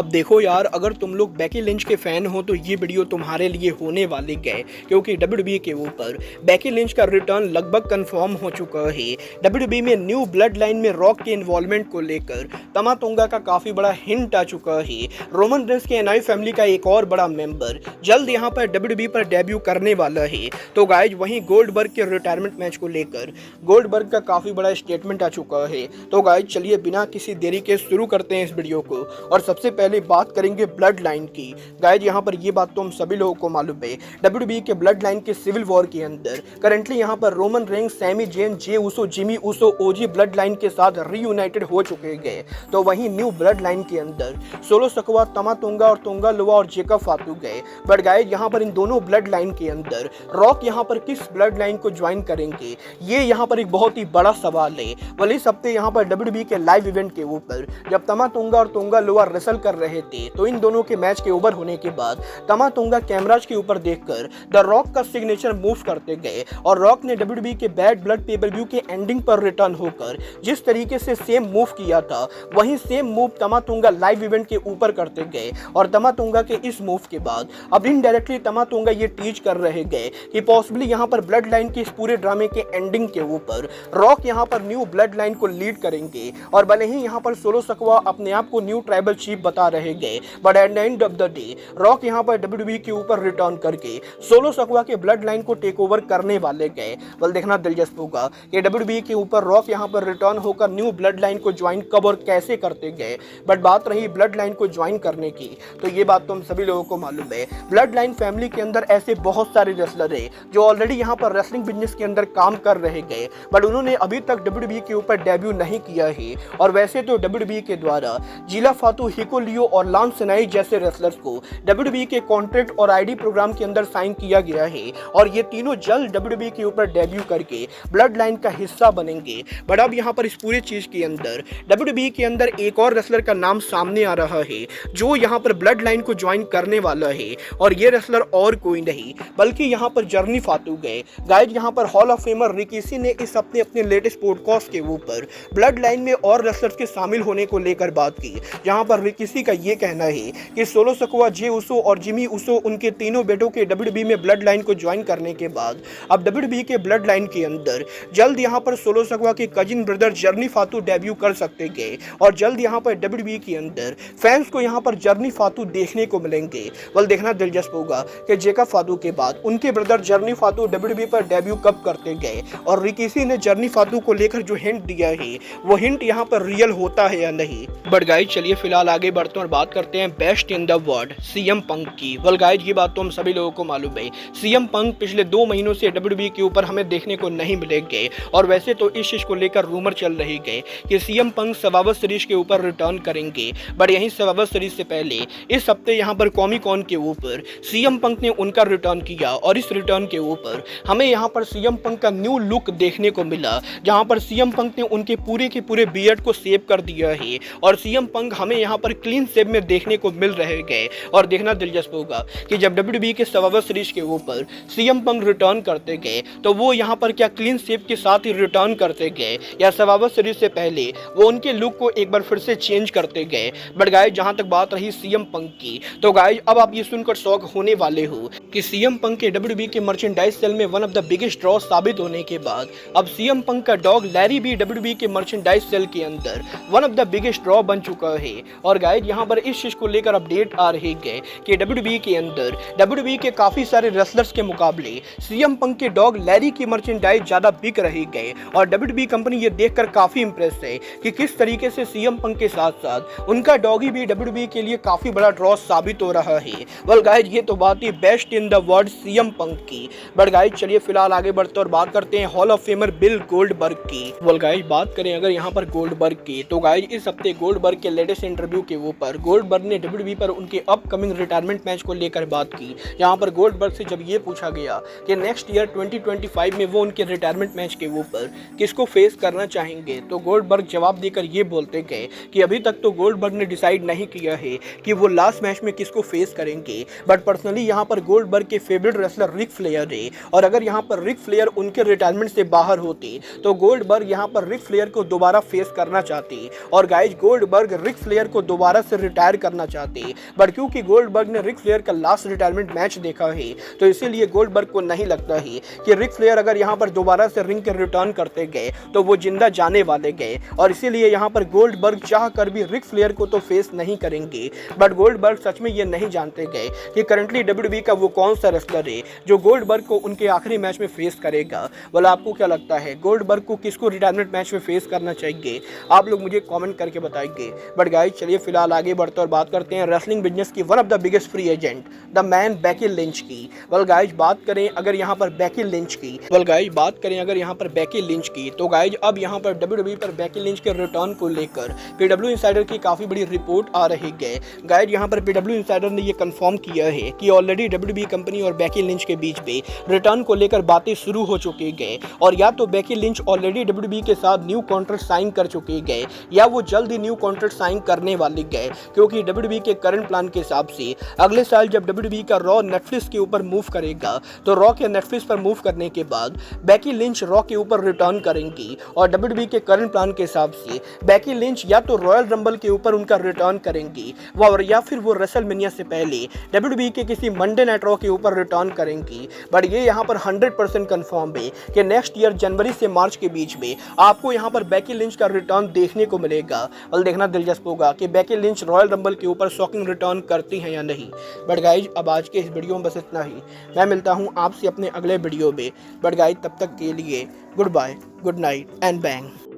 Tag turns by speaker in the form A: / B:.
A: अब देखो यार, अगर तुम लोग बेकी लिंच के फैन हो तो ये वीडियो तुम्हारे लिए होने वाले गए, क्योंकि डब्ल्यूडब्ल्यूई के ऊपर बेकी लिंच का रिटर्न लगभग कंफर्म हो चुका है। डब्ल्यूडब्ल्यूई में न्यू ब्लड लाइन में रॉक के इन्वॉल्वमेंट को लेकर तमा तोंगा का काफी बड़ा हिंट आ चुका है। रोमन रेंस के एनआई फैमिली का एक और बड़ा मेंबर जल्द यहाँ पर डब्ल्यूडब्ल्यूई पर डेब्यू करने वाला है। तो गाइज वहीं गोल्डबर्ग के रिटायरमेंट मैच को लेकर गोल्डबर्ग का काफी बड़ा स्टेटमेंट आ चुका है। तो गाइज चलिए बिना किसी देरी के शुरू करते हैं इस वीडियो को, और सबसे पहले बात करेंगे ब्लड लाइन की। गाइज यहाँ पर ये बात तो हम सभी लोगों को मालूम है, डब्ल्यूडब्ल्यूई के ब्लड लाइन के सिविल वॉर के अंदर करंटली यहाँ पर रोमन रेंस, सैमी जेन, जे उसो, जिमी उसो ओजी ब्लड लाइन के साथ रीयूनाइटेड हो चुके गए। तो वहीं न्यू ब्लड लाइन के अंदर सोलो सकवा, तमा तोंगा और तोंगा लोआ और जेकब फातू गए। बट गाइज यहाँ पर इन दोनों ब्लड लाइन के अंदर रॉक यहाँ पर किस ब्लड लाइन को ज्वाइन करेंगे, ये यहाँ पर एक बहुत ही बड़ा सवाल है। वही इस हफ्ते यहाँ पर डब्ल्यूडब्ल्यूई के लाइव इवेंट के ऊपर जब तमा तोंगा और तोंगा लोआ रेसल कर रहे थे, तो इन दोनों के मैच के ओवर होने के बाद तमा तोंगा कैमराज के ऊपर देखकर द रॉक का सिग्नेचर मूव करते गए, और रॉक ने डब्ल्यूडब्ल्यूई के बैड ब्लड पेपर व्यू के एंडिंग पर रिटर्न होकर जिस तरीके से सेम मूव किया था, वही सेम मूव तमा तोंगा लाइव इवेंट के ऊपर करते गए। और तमा तोंगा के इस मूव के बाद अब इनडायरेक्टली तमा तोंगा ये टीच कर रहे गए कि पॉसिबली यहाँ पर ब्लड लाइन के इस पूरे ड्रामे के एंडिंग के ऊपर रॉक यहाँ पर न्यू ब्लड लाइन को लीड करेंगे। और भले ही यहाँ पर सोलो सकवा अपने आप को न्यू ट्राइबल चीफ बता रहे गए, but at the end of the day rock यहाँ पर डब्ल्यूडब्ल्यूई के ऊपर रिटर्न करके सोलो सकवा के ब्लड लाइन को टेक ओवर करने वाले गए। बल देखना दिलचस्प होगा कि डब्ल्यूडब्ल्यूई के ऊपर रॉक यहाँ पर रिटर्न होकर न्यू ब्लड लाइन को ज्वाइन कब और कैसे करते गए। बट बात रही ब्लड लाइन को ज्वाइन करने की, तो ये बात तो हम सभी लोगों को मालूम है, ब्लड लाइन फैमिली के अंदर ऐसे बहुत सारे रेसलर है जो ऑलरेडी यहाँ पर रेसलिंग बिजनेस के अंदर काम कर रहे गए, बट उन्होंने अभी तक डब्ल्यूडब्ल्यूई के ऊपर डेब्यू नहीं किया है। और वैसे तो डब्ल्यूडब्ल्यूई के द्वारा जिला फातू, हिको लियो और लांस सेनाई जैसे रेसलर्स को डब्ल्यूडब्ल्यूई के कॉन्ट्रैक्ट और आईडी प्रोग्राम के अंदर साइन किया गया है, और ये तीनों जल्द डब्ल्यूडब्ल्यूई के ऊपर डेब्यू करके ब्लड लाइन का हिस्सा बनेंगे। बट अब यहाँ पर इस पूरे चीज के अंदर डब्ल्यूडब्ल्यूई के अंदर एक और रेसलर का नाम सामने आ रहा है जो यहाँ पर ब्लड लाइन को ज्वाइन करने वाला है, और ये रेसलर और कोई नहीं बल्कि यहाँ पर जर्नी फातू गए। गाइज यहाँ पर हॉल ऑफ फेमर रिकीसी ने इस हफ्ते अपने लेटेस्ट पॉडकास्ट के ऊपर ब्लड लाइन में और रेसलर्स के शामिल होने को लेकर बात की, जहां पर रिकीसी का ये कहना है कि सोलो सकवा, जे उसो और जिमी उसो उनके तीनों बेटों के डब्ल्यूडब्ल्यूई में ब्लड लाइन को ज्वाइन करने के बाद अब डब्ल्यूडब्ल्यूई के ब्लड लाइन के अंदर जल्द यहां पर सोलो सकवा के कजिन ब्रदर जर्नी फातू डेब्यू कर सकते गए, और जल्द यहां पर डब्ल्यूडब्ल्यूई के अंदर फैंस को यहां पर जर्नी फातू देखने को मिलेंगे। बल देखना दिलचस्प होगा कि जेकब फातू के बाद उनके ब्रदर जर्नी फातू डब्ल्यूडब्ल्यूई पर डेब्यू कब करते गए, और रिकीसी ने जर्नी फातू को लेकर जो हिंट दिया है वो हिंट यहाँ पर रियल होता है या नहीं। बट गाइज चलिए फिलहाल आगे बढ़ते हैं और बात करते हैं best in the world CM Punk की। वेल गाइज ये बात तो हम सभी लोगों को मालूम है, सीएम पंक पिछले 2 महीनों से डब्ल्यूडब्ल्यूई के ऊपर हमें देखने को नहीं मिलेंगे, और वैसे तो इस चीज को लेकर रूमर चल रही गए कि सीएम पंक सर्वाइवर सीरीज के ऊपर रिटर्न करेंगे। बट यही सर्वाइवर सीरीज से पहले इस हफ्ते यहाँ पर कॉमिकॉन के ऊपर सीएम पंक ने उनका रिटर्न किया, और इस रिटर्न के ऊपर हमें यहाँ पर सीएम पंक का न्यू लुक देखने को मिला, जहाँ पर सीएम पंक ने उनके पूरे के पूरे बियर्ड को सेव कर दिया है, और सीएम पंक हमें यहाँ पर क्लीन शेव में देखने को मिल रहे गए। और देखना दिलचस्प होगा कि जब डब्ल्यूडब्ल्यूई के सर्वाइवर सीरीज के ऊपर सीएम पंक रिटर्न करते गए, तो वो यहाँ पर क्या क्लीन शेव के साथ ही रिटर्न करते गए, या सर्वाइवर सीरीज से पहले वो उनके लुक को एक बार फिर से चेंज करते गए। बट गाइज जहां तक बात रही सीएम पंक की, तो गाइज अब आप ये सुनकर शॉक होने वाले हो कि सीएम पंक के डब्ल्यूडब्ल्यूई के मर्चेंडाइज सेल में one of the biggest draw साबित होने के बाद अब सीएम पंक का डॉग लैरी भी डब्ल्यूडब्ल्यूई के मर्चेंडाइज सेल के अंदर one of the biggest draw बन चुका है। और गाइज यहाँ पर इस चीज को लेकर अपडेट आ रही गए कि डब्ल्यूडब्ल्यूई के अंदर डब्ल्यूडब्ल्यूई के काफी सारे रेसलर्स के मुकाबले सीएम पंक के डॉग लैरी की मर्चेंडाइज ज्यादा बिक रही गए, और डब्ल्यूडब्ल्यूई कंपनी ये देखकर काफी इंप्रेस है कि किस तरीके से सीएम पंक के साथ साथ उनका डॉगी भी डब्ल्यूडब्ल्यूई के लिए काफी बड़ा ड्रॉ साबित हो रहा है। वेल गाइज ये तो बात ही best in the world CM Punk की। बट गाइज चलिए फिलहाल आगे बढ़ते और बात करते हैं hall of famer bill Goldberg की। वेल गाइज बात करें अगर यहाँ पर गोल्डबर्ग की, तो गाइज इस हफ्ते गोल्डबर्ग के लेटेस्ट इंटरव्यू के ऊपर गोल्डबर्ग ने डब्ल्यूडब्ल्यूई पर उनके अपकमिंग रिटायरमेंट मैच को लेकर बात की। यहाँ पर गोल्डबर्ग से जब ये पूछा गया कि नेक्स्ट ईयर 2025 में वो उनके रिटायरमेंट मैच के ऊपर किसको फेस करना चाहेंगे, तो गोल्डबर्ग जवाब देकर ये बोलते गए कि अभी तक तो गोल्डबर्ग ने डिसाइड नहीं किया है कि वो लास्ट मैच में किसको फेस करेंगे, बट पर्सनली यहाँ पर गोल्डबर्ग के फेवरेट रेसलर रिक फ्लेयर है, और अगर यहाँ पर रिक फ्लेयर उनके रिटायरमेंट से बाहर होते तो गोल्डबर्ग यहाँ पर रिक फ्लेयर को दोबारा फेस करना चाहते। और गाइज गोल्डबर्ग रिक फ्लेयर को दोबारा से रिटायर करना चाहते, बट क्योंकि गोल्डबर्ग ने रिक फ्लेयर का लास्ट रिटायरमेंट मैच देखा है तो इसीलिए गोल्डबर्ग को नहीं लगता है कि रिक फ्लेयर अगर यहाँ पर दोबारा से रिंग के रिटर्न करते गए तो वो जिंदा जाने वाले गए, और इसीलिए यहाँ पर गोल्डबर्ग चाह कर भी रिक फ्लेयर को तो फेस नहीं करेंगे। बट गोल्डबर्ग सच में ये नहीं जानते गए कि करंटली डब्ल्यूडब्ल्यूई का वो कौन सा रेसलर है जो गोल्डबर्ग को उनके आखिरी मैच में फेस करेगा। बोला आपको क्या लगता है गोल्डबर्ग को किसको रिटायरमेंट मैच में फेस करना चाहिए, आप लोग मुझे कमेंट करके बताएंगे। बट गाइस चलिए फिलहाल आगे बढ़ते और बात करते हैं रेसलिंग बिजनेस की one of the biggest free agent the man Becky Lynch की। वेल गाइस बात करें अगर यहाँ पर बेकी लिंच की तो गाइस अब यहाँ पर डब्ल्यूडब्ल्यूई पर बेकी लिंच के रिटर्न को लेकर पीडब्ल्यू इनसाइडर की काफी बड़ी रिपोर्ट आ रही है। गाइस यहाँ पर पीडब्ल्यू इनसाइडर ने ये कंफर्म किया है कि ऑलरेडी डब्ल्यूडब्ल्यूई कंपनी और बेकी लिंच के बीच में रिटर्न को लेकर बातें शुरू हो चुकी गए, और या तो बेकी लिंच ऑलरेडी डब्ल्यूडब्ल्यूई के साथ न्यू कॉन्ट्रैक्ट साइन कर चुके गए या वो जल्द ही न्यू कॉन्ट्रैक्ट साइन करने वाले गए, क्योंकि डब्ल्यूडब्ल्यूई के करंट प्लान के हिसाब से अगले साल जब डब्ल्यूडब्ल्यूई का रॉ नेटफ्लिक्स के ऊपर मूव करेगा तो रॉ के नेटफ्लिक्स पर मूव करने के बाद बेकी लिंच रॉ के ऊपर रिटर्न करेंगी, और डब्ल्यूडब्ल्यूई के करंट प्लान के हिसाब से बेकी लिंच या तो रॉयल रंबल के ऊपर उनका रिटर्न करेंगी या फिर वो रेसलमेनिया से पहले डब्ल्यूडब्ल्यूई के किसी मंडे नाइट रॉ के ऊपर रिटर्न करेंगी। बट ये यहाँ पर 100% कंफर्म है कि नेक्स्ट ईयर जनवरी से मार्च के बीच में आपको यहाँ पर बेकी लिंच का रिटर्न देखने को मिलेगा, और देखना दिलचस्प होगा कि बेकी लिंच रॉयल रंबल के ऊपर शॉकिंग रिटर्न करती हैं या नहीं। बट गाइज अब आज के इस वीडियो में बस इतना ही, मैं मिलता हूँ आपसे अपने अगले वीडियो में। बट गाइज तब तक के लिए goodbye, good night and bang.